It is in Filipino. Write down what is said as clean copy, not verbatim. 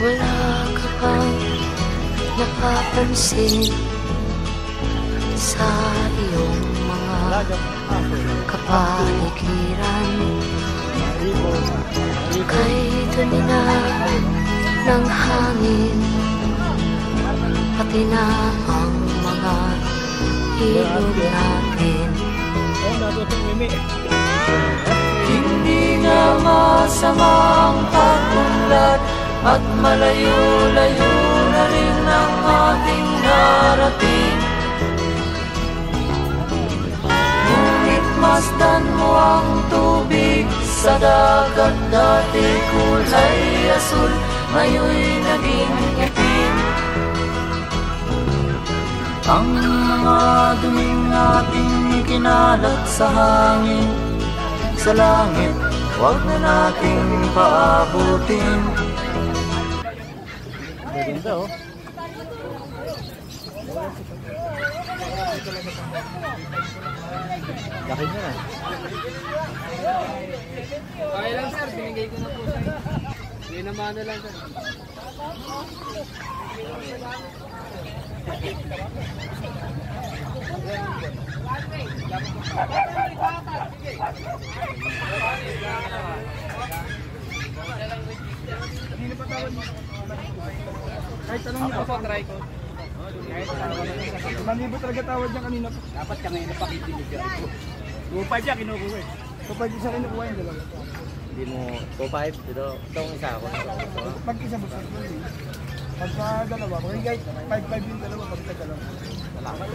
Wala ka bang napapansin sa iyong mga kapaligiran? Kay dumi na ng hangin, pati na ang mga ilog natin. Hindi na masamang pag-unlad at malayo-layo na rin ang ating narating. Ngunit masdan mo ang tubig sa dagat, dati kulay asul, ngayon'y naging itim. Ang mga duming ating ikinalat sa hangin, sa langit, huwag na nating paabutin. Maganda oh. Laki niya na. Okay lang sir, binigay ko na po sir. Hindi naman na lang sir. Kahit tanong niyo po, try ko. Kahit tanong 5,000 talaga tawad niya kanina po. dapat ka ngayon napakikinig ka. 2,500 siya kinukuha eh. 2,500 siya kinukuha yung dalawa. Hindi mo 2.5 dito. Itong isa ako. Pag-isa mo sa pagka dalawa, kahit 5,500 yung dalawa, pagka dalawa. Salamat.